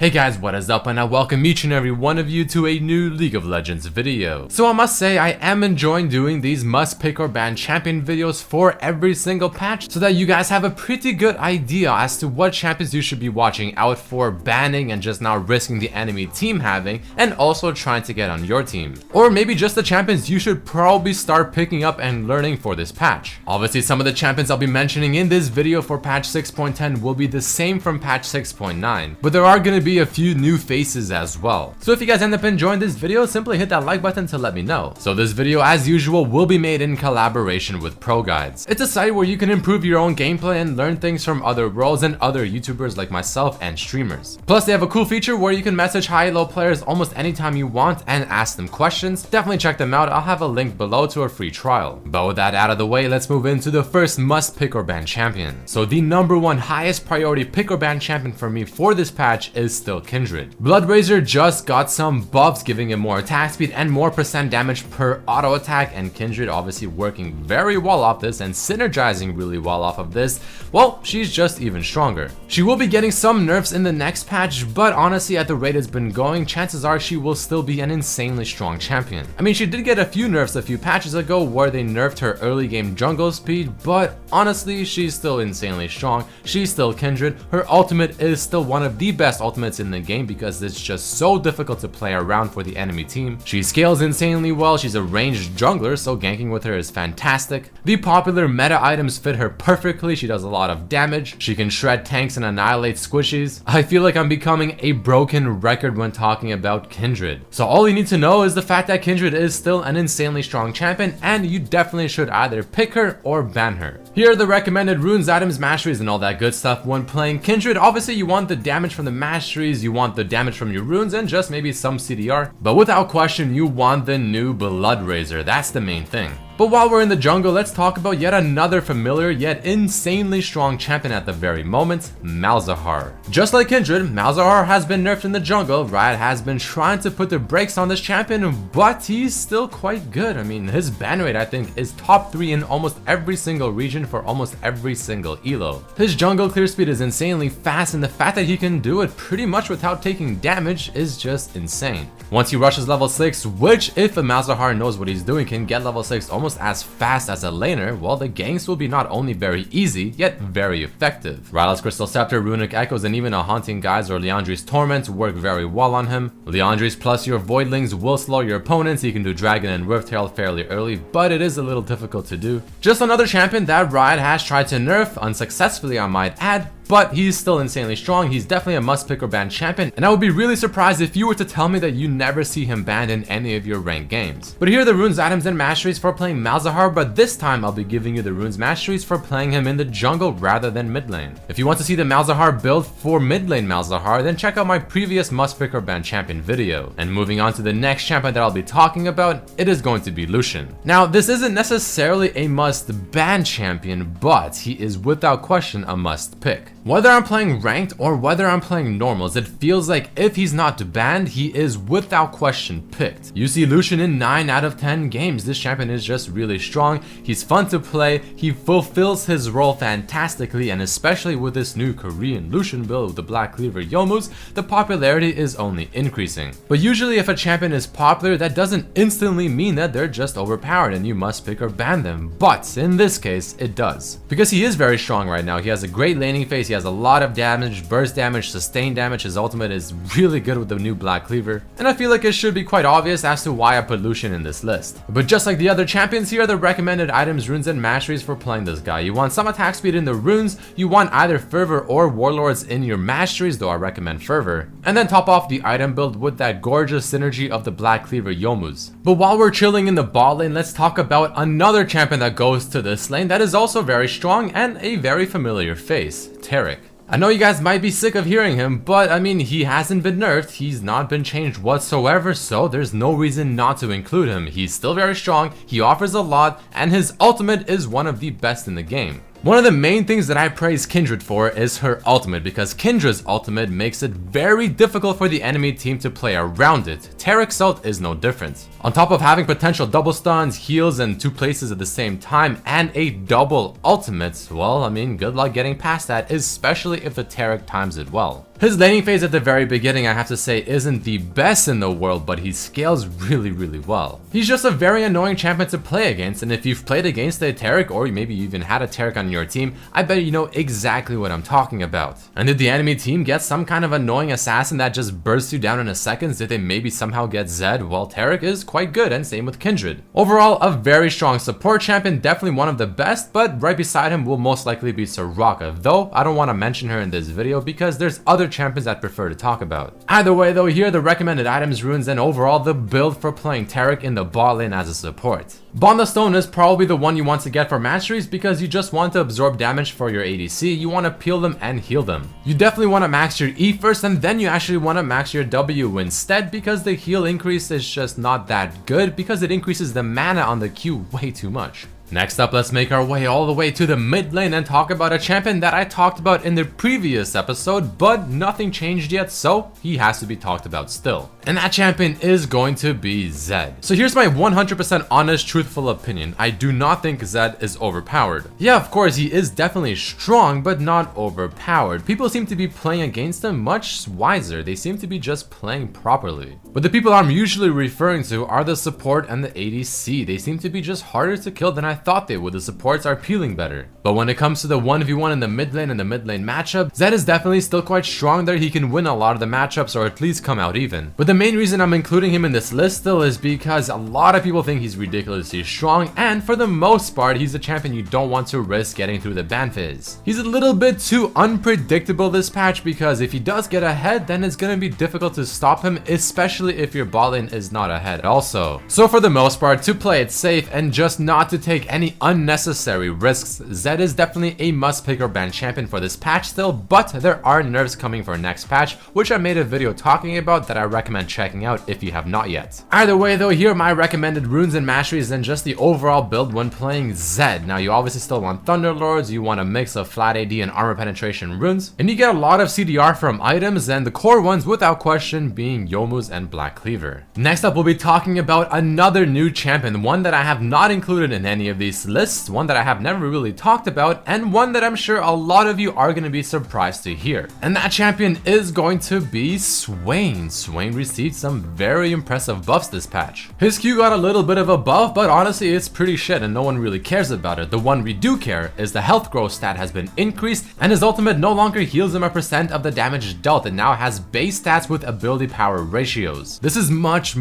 Hey guys, what is up, and I welcome each and every one of you to a new League of Legends video. So I must say, I am enjoying doing these must pick or ban champion videos for every single patch so that you guys have a pretty good idea as to what champions you should be watching out for, banning and just not risking the enemy team having, and also trying to get on your team. Or maybe just the champions you should probably start picking up and learning for this patch. Obviously, some of the champions I'll be mentioning in this video for patch 6.10 will be the same from patch 6.9, but there are going to be a few new faces as well. So if you guys end up enjoying this video, simply hit that like button to let me know. So this video, as usual, will be made in collaboration with ProGuides. It's a site where you can improve your own gameplay and learn things from other worlds and other YouTubers like myself and streamers. Plus, they have a cool feature where you can message high-low players almost anytime you want and ask them questions. Definitely check them out. I'll have a link below to a free trial. But with that out of the way, let's move into the first must pick or ban champion. So the number one highest priority pick or ban champion for me for this patch is still Kindred. Bloodrazor just got some buffs, giving him more attack speed and more percent damage per auto attack, and Kindred obviously working very well off this and synergizing really well off of this. Well, she's just even stronger. She will be getting some nerfs in the next patch, but honestly, at the rate it's been going, chances are she will still be an insanely strong champion. I mean, she did get a few nerfs a few patches ago where they nerfed her early game jungle speed, but honestly, she's still insanely strong. She's still Kindred. Her ultimate is still one of the best ultimates in the game because it's just so difficult to play around for the enemy team. She scales insanely well. She's a ranged jungler, so ganking with her is fantastic. The popular meta items fit her perfectly. She does a lot of damage. She can shred tanks and annihilate squishies. I feel like I'm becoming a broken record when talking about Kindred. So all you need to know is the fact that Kindred is still an insanely strong champion, and you definitely should either pick her or ban her. Here are the recommended runes, items, masteries, and all that good stuff when playing Kindred. Obviously, you want the damage from the masteries, you want the damage from your runes, and just maybe some CDR. But without question, you want the new Bloodrazor. That's the main thing. But while we're in the jungle, let's talk about yet another familiar yet insanely strong champion at the very moment, Malzahar. Just like Kindred, Malzahar has been nerfed in the jungle. Riot has been trying to put the brakes on this champion, but he's still quite good. I mean, his ban rate I think is top 3 in almost every single region for almost every single elo. His jungle clear speed is insanely fast, and the fact that he can do it pretty much without taking damage is just insane. Once he rushes level 6, which if a Malzahar knows what he's doing can get level 6 almost as fast as a laner, well, the ganks will be not only very easy, yet very effective. Rylai's Crystal Scepter, Runic Echoes, and even a Haunting Guise or Liandry's Torment work very well on him. Liandry's plus your Voidlings will slow your opponents. You can do Dragon and Riftherald fairly early, but it is a little difficult to do. Just another champion that Riot has tried to nerf, unsuccessfully I might add, but he's still insanely strong. He's definitely a must pick or ban champion, and I would be really surprised if you were to tell me that you never see him banned in any of your ranked games. But here are the runes, items, and masteries for playing Malzahar, but this time I'll be giving you the runes masteries for playing him in the jungle rather than mid lane. If you want to see the Malzahar build for mid lane Malzahar, then check out my previous must pick or ban champion video. And moving on to the next champion that I'll be talking about, it is going to be Lucian. Now, this isn't necessarily a must ban champion, but he is without question a must pick. Whether I'm playing ranked or whether I'm playing normals, it feels like if he's not banned, he is without question picked. You see Lucian in 9 out of 10 games. This champion is just really strong. He's fun to play. He fulfills his role fantastically, and especially with this new Korean Lucian build with the Black Cleaver Youmuu's, the popularity is only increasing. But usually if a champion is popular, that doesn't instantly mean that they're just overpowered and you must pick or ban them. But in this case, it does. Because he is very strong right now. He has a great laning phase. He has a lot of damage, burst damage, sustained damage. His ultimate is really good with the new Black Cleaver, and I feel like it should be quite obvious as to why I put Lucian in this list. But just like the other champions, here are the recommended items, runes, and masteries for playing this guy. You want some attack speed in the runes, you want either Fervor or Warlords in your masteries, though I recommend Fervor, and then top off the item build with that gorgeous synergy of the Black Cleaver Youmuu's. But while we're chilling in the bot lane, let's talk about another champion that goes to this lane that is also very strong and a very familiar face, Taric. I know you guys might be sick of hearing him, but I mean, he hasn't been nerfed, he's not been changed whatsoever, so there's no reason not to include him. He's still very strong, he offers a lot, and his ultimate is one of the best in the game. One of the main things that I praise Kindred for is her ultimate, because Kindred's ultimate makes it very difficult for the enemy team to play around it. Taric's ult is no different. On top of having potential double stuns, heals in 2 places at the same time, and a double ultimate, well, I mean, good luck getting past that, especially if the Taric times it well. His laning phase at the very beginning, I have to say, isn't the best in the world, but he scales really well. He's just a very annoying champion to play against, and if you've played against a Taric, or maybe you even had a Taric on your team, I bet you know exactly what I'm talking about. And did the enemy team get some kind of annoying assassin that just bursts you down in a second? Did they maybe somehow get Zed? Well, Taric is quite good, and same with Kindred. Overall, a very strong support champion, definitely one of the best, but right beside him will most likely be Soraka, though I don't want to mention her in this video because there's other champions I'd prefer to talk about. Either way though, here are the recommended items, runes, and overall the build for playing Taric in the bot lane as a support. Bond the Stone is probably the one you want to get for masteries because you just want to absorb damage for your ADC, you want to peel them and heal them. You definitely want to max your E first, and then you actually want to max your W instead because the heal increase is just not that good because it increases the mana on the Q way too much. Next up, let's make our way all the way to the mid lane and talk about a champion that I talked about in the previous episode, but nothing changed yet, so he has to be talked about still. And that champion is going to be Zed. So here's my 100% honest, truthful opinion. I do not think Zed is overpowered. Yeah, of course, he is definitely strong, but not overpowered. People seem to be playing against him much wiser. They seem to be just playing properly. But the people I'm usually referring to are the support and the ADC. They seem to be just harder to kill than I thought they would. The supports are peeling better. But when it comes to the 1v1 in the mid lane and the mid lane matchup, Zed is definitely still quite strong there. He can win a lot of the matchups or at least come out even. But the main reason I'm including him in this list still is because a lot of people think he's ridiculously strong, and for the most part, he's a champion you don't want to risk getting through the ban phase. He's a little bit too unpredictable this patch because if he does get ahead, then it's gonna be difficult to stop him, especially if your bot lane is not ahead also. So for the most part, to play it safe and just not to take any unnecessary risks, Zed is definitely a must pick or ban champion for this patch still, but there are nerfs coming for next patch, which I made a video talking about that I recommend checking out if you have not yet. Either way though, here are my recommended runes and masteries and just the overall build when playing Zed. Now you obviously still want Thunderlords, you want a mix of flat AD and armor penetration runes, and you get a lot of CDR from items, and the core ones without question being Youmuu's and Black Cleaver. Next up, we'll be talking about another new champion, one that I have not included in any of these lists, one that I have never really talked about, and one that I'm sure a lot of you are going to be surprised to hear. And that champion is going to be Swain. Swain received some very impressive buffs this patch. His Q got a little bit of a buff, but honestly it's pretty shit and no one really cares about it. The one we do care is the health growth stat has been increased, and his ultimate no longer heals him a percent of the damage dealt. It now has base stats with ability power ratios. This is much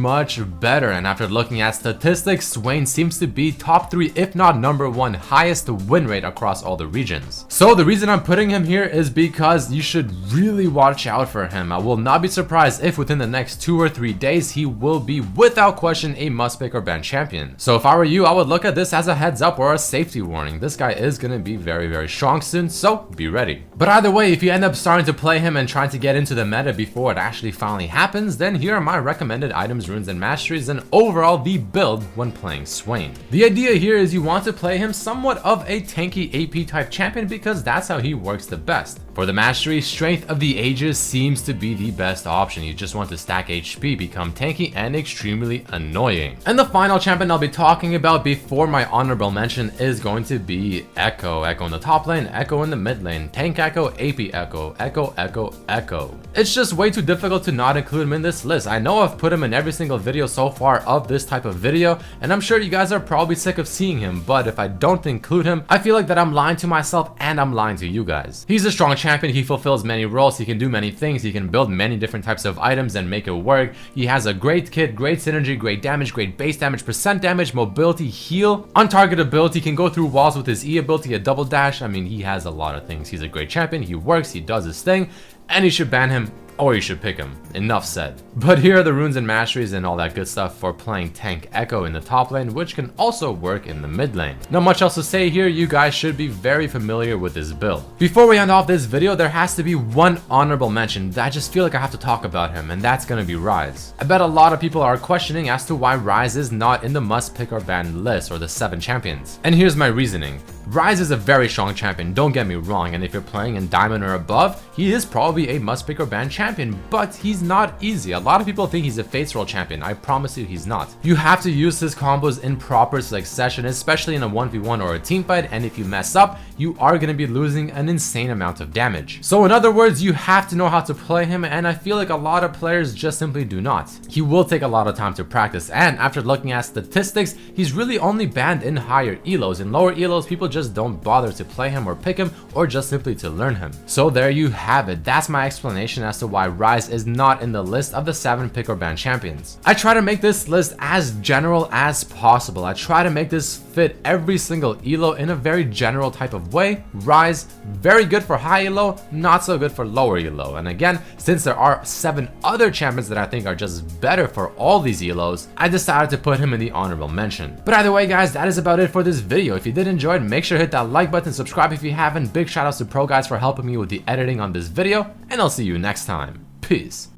better, and after looking at statistics, Swain seems to be top 3 if not number 1 highest win rate across all the regions. So the reason I'm putting him here is because you should really watch out for him. I will not be surprised if within the next 2 or 3 days he will be without question a must pick or ban champion. So if I were you, I would look at this as a heads up or a safety warning. This guy is going to be very strong soon, so be ready. But either way, if you end up starting to play him and trying to get into the meta before it actually finally happens, then here are my recommended items, runes, and masteries, and overall the build when playing Swain. The idea here is you want to play him somewhat of a tanky AP type champion because that's how he works the best. For the mastery, Strength of the Ages seems to be the best option. You just want to stack HP, become tanky, and extremely annoying. And the final champion I'll be talking about before my honorable mention is going to be Echo. Echo in the top lane, Echo in the mid lane, Tank Echo, AP Echo, Echo. It's just way too difficult to not include him in this list. I know I've put him in every single video so far of this type of video, and I'm sure you guys are probably sick of seeing him, but if I don't include him, I feel like that I'm lying to myself and I'm lying to you guys. He's a strong champion, he fulfills many roles, he can do many things, he can build many different types of items and make it work. He has a great kit, great synergy, great damage, great base damage, percent damage, mobility, heal, on target ability, can go through walls with his E ability, a double dash. I mean, he has a lot of things. He's a great champion, he works, he does his thing, and you should ban him or you should pick him. Enough said. But here are the runes and masteries and all that good stuff for playing Tank Echo in the top lane, which can also work in the mid lane. Not much else to say here, you guys should be very familiar with this build. Before we end off this video, there has to be one honorable mention that I just feel like I have to talk about him, and that's gonna be Ryze. I bet a lot of people are questioning as to why Ryze is not in the must pick or ban list or the 7 champions. And here's my reasoning. Ryze is a very strong champion, don't get me wrong, and if you're playing in Diamond or above, he is probably a must pick or ban champion, but he's not easy. A lot of people think he's a Fates World champion. I promise you he's not. You have to use his combos in proper succession, especially in a 1v1 or a team fight, and if you mess up, you are going to be losing an insane amount of damage. So in other words, you have to know how to play him, and I feel like a lot of players just simply do not. He will take a lot of time to practice, and after looking at statistics, he's really only banned in higher elos. In lower elos, people just don't bother to play him or pick him, or just simply to learn him. So there you have it. That's my explanation as to why Ryze is not in the list of the 7 pick or ban champions. I try to make this list as general as possible. I try to make this fit every single elo in a very general type of way. Ryze, very good for high elo, not so good for lower elo. And again, since there are 7 other champions that I think are just better for all these elos, I decided to put him in the honorable mention. But either way guys, that is about it for this video. If you did enjoy it, make sure to hit that like button, subscribe if you haven't. Big shout outs to Pro Guys for helping me with the editing on this video, and I'll see you next time. Peace.